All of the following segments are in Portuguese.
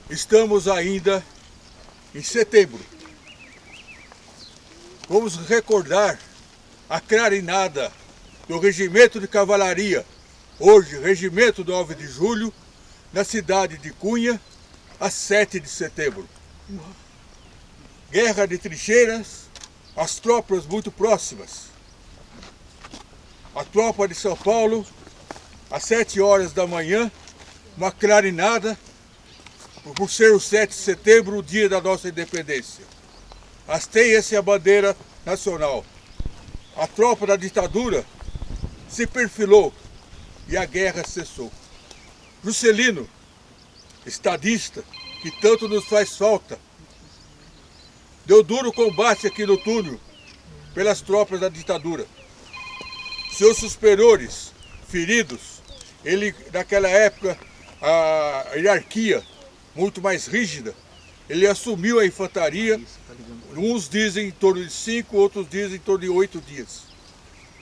Estamos ainda em setembro. Vamos recordar a clarinada do Regimento de Cavalaria, hoje Regimento 9 de Julho, na cidade de Cunha, a 7 de setembro. Guerra de trincheiras, as tropas muito próximas. A tropa de São Paulo, às 7 horas da manhã, uma clarinada, por ser o 7 de setembro, o dia da nossa independência. Hasteia-se a bandeira nacional. A tropa da ditadura se perfilou e a guerra cessou. Juscelino, estadista, que tanto nos faz falta, deu duro combate aqui no túnel pelas tropas da ditadura. Seus superiores feridos, ele naquela época a hierarquia muito mais rígida, ele assumiu a infantaria, uns dizem em torno de 5, outros dizem em torno de 8 dias,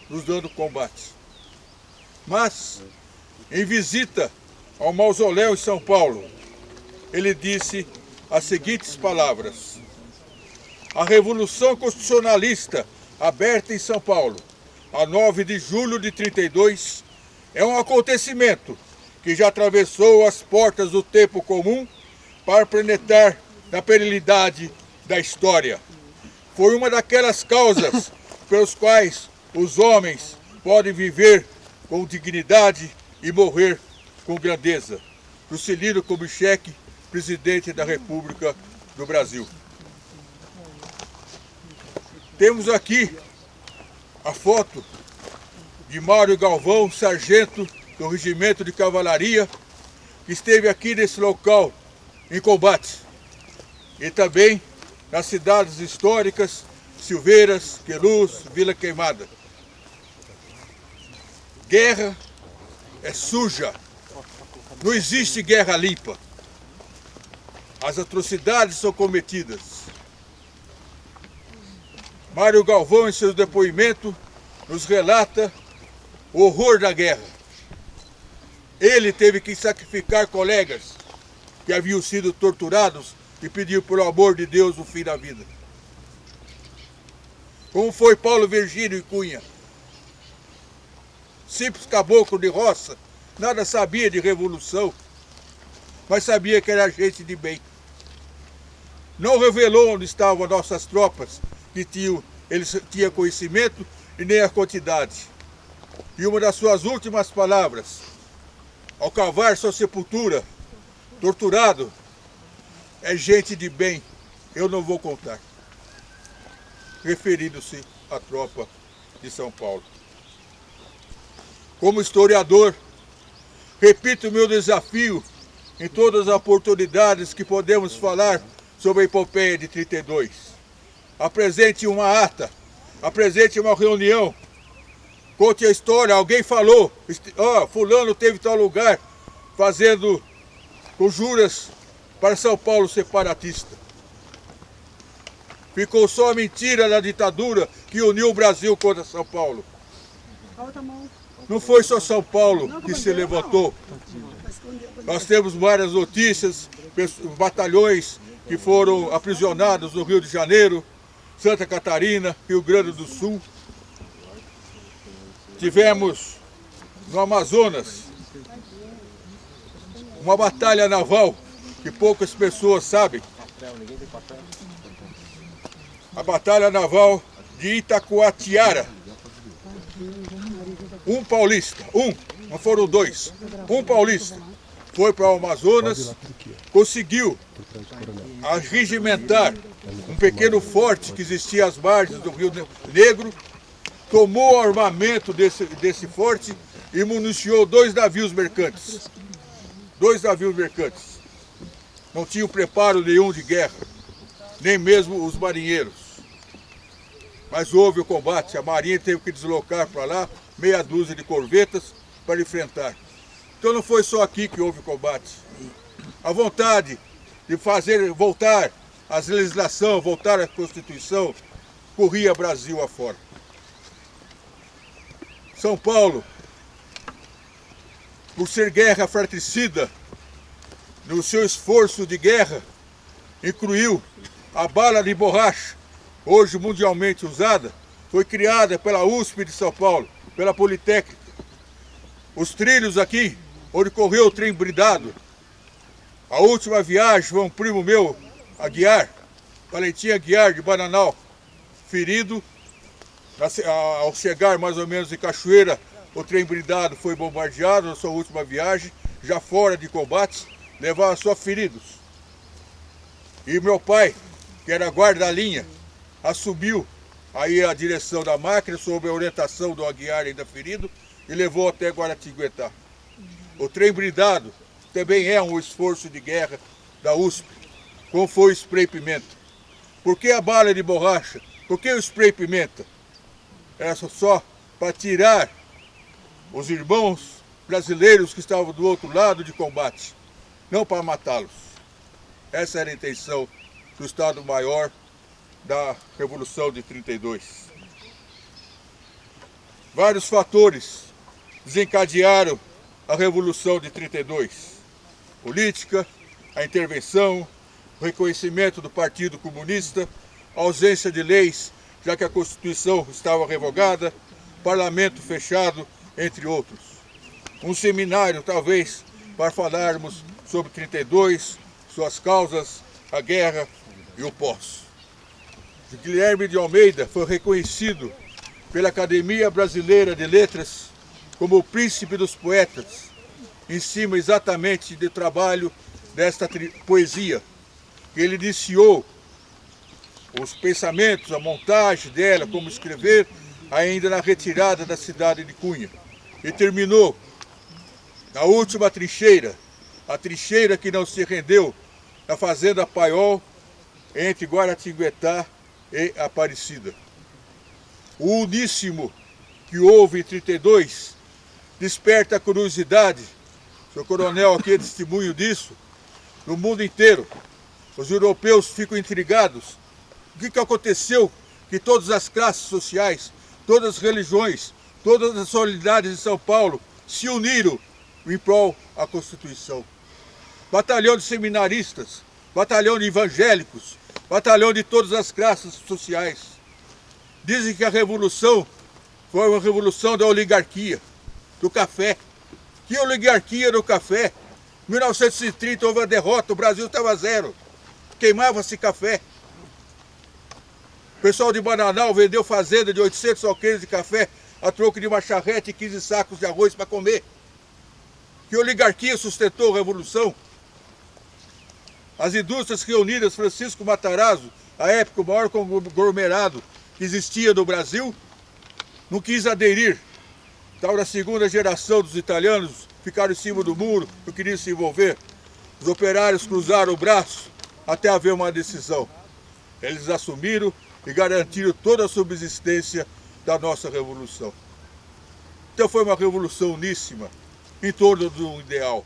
nos dando combate. Mas, em visita ao mausoléu em São Paulo, ele disse as seguintes palavras: a Revolução Constitucionalista aberta em São Paulo, a 9 de julho de 32, é um acontecimento que já atravessou as portas do tempo comum para penetrar na perenidade da história. Foi uma daquelas causas pelas quais os homens podem viver com dignidade e morrer com grandeza. Juscelino Kubitschek, presidente da República do Brasil. Temos aqui a foto de Mário Galvão, sargento do Regimento de Cavalaria, que esteve aqui nesse local em combate. E também nas cidades históricas, Silveiras, Queluz, Vila Queimada. Guerra é suja. Não existe guerra limpa. As atrocidades são cometidas. Mário Galvão, em seu depoimento, nos relata o horror da guerra. Ele teve que sacrificar colegas que haviam sido torturados e pediu, pelo amor de Deus, o fim da vida. Como foi Paulo Virgínio e Cunha. Simples caboclo de roça, nada sabia de revolução, mas sabia que era gente de bem. Não revelou onde estavam nossas tropas, que ele tinha conhecimento e nem a quantidade. E uma das suas últimas palavras, ao cavar sua sepultura, torturado, é gente de bem, eu não vou contar. Referindo-se à tropa de São Paulo. Como historiador, repito o meu desafio em todas as oportunidades que podemos falar sobre a epopeia de 32. Apresente uma ata, apresente uma reunião, conte a história, alguém falou, fulano teve tal lugar, fazendo conjuras para São Paulo separatista. Ficou só a mentira da ditadura que uniu o Brasil contra São Paulo. Não foi só São Paulo que se levantou. Nós temos várias notícias, batalhões que foram aprisionados no Rio de Janeiro, Santa Catarina, Rio Grande do Sul. Tivemos no Amazonas uma batalha naval que poucas pessoas sabem. A batalha naval de Itacoatiara. Um paulista, não foram dois, um paulista foi para o Amazonas, conseguiu arregimentar um pequeno forte que existia às margens do Rio Negro, tomou o armamento desse forte e municiou 2 navios mercantes. 2 navios mercantes. Não tinham preparo nenhum de guerra, nem mesmo os marinheiros. Mas houve o combate, a marinha teve que deslocar para lá meia dúzia de corvetas para enfrentar. Então não foi só aqui que houve combate. A vontade de fazer voltar a legislação, voltar à Constituição, corria Brasil afora. São Paulo, por ser guerra fratricida, no seu esforço de guerra, incluiu a bala de borracha, hoje mundialmente usada, foi criada pela USP de São Paulo, pela Politécnica. Os trilhos aqui, onde correu o trem blindado. A última viagem foi um primo meu, Aguiar, Valentim Aguiar de Bananal, ferido. Ao chegar mais ou menos em Cachoeira, o trem blindado foi bombardeado na sua última viagem, já fora de combate, levava só feridos. E meu pai, que era guarda da linha, assumiu aí a direção da máquina, sob a orientação do Aguiar ainda ferido, e levou até Guaratinguetá. O trem blindado também é um esforço de guerra da USP, como foi o spray pimenta. Por que a bala de borracha? Por que o spray pimenta? Era só para tirar os irmãos brasileiros que estavam do outro lado de combate, não para matá-los. Essa era a intenção do Estado-Maior da Revolução de 32. Vários fatores desencadearam a Revolução de 32. Política, a intervenção, o reconhecimento do Partido Comunista, a ausência de leis, já que a Constituição estava revogada, parlamento fechado, entre outros. Um seminário, talvez, para falarmos sobre 32, suas causas, a guerra e o pós. Guilherme de Almeida foi reconhecido pela Academia Brasileira de Letras como o príncipe dos poetas, em cima exatamente do trabalho desta poesia, que ele iniciou os pensamentos, a montagem dela, como escrever, ainda na retirada da cidade de Cunha. E terminou na última trincheira, a trincheira que não se rendeu, na fazenda Paiol, entre Guaratinguetá e Aparecida. O uníssimo que houve em 32 desperta a curiosidade, o coronel aqui é testemunho disso, no mundo inteiro. Os europeus ficam intrigados. O que aconteceu que todas as classes sociais, todas as religiões, todas as solenidades de São Paulo se uniram em prol da Constituição. Batalhão de seminaristas, batalhão de evangélicos, batalhão de todas as classes sociais. Dizem que a revolução foi uma revolução da oligarquia, do café. Que oligarquia do café? Em 1930 houve a derrota, o Brasil estava zero. Queimava-se café. O pessoal de Bananal vendeu fazenda de 800 alqueires de café a troco de uma charrete e 15 sacos de arroz para comer. Que oligarquia sustentou a revolução? As indústrias reunidas, Francisco Matarazzo, à época o maior conglomerado que existia no Brasil, não quis aderir. Estava na segunda geração dos italianos, ficaram em cima do muro, não queriam se envolver. Os operários cruzaram o braço até haver uma decisão. Eles assumiram e garantiram toda a subsistência da nossa revolução. Então foi uma revolução uníssima em torno de um ideal.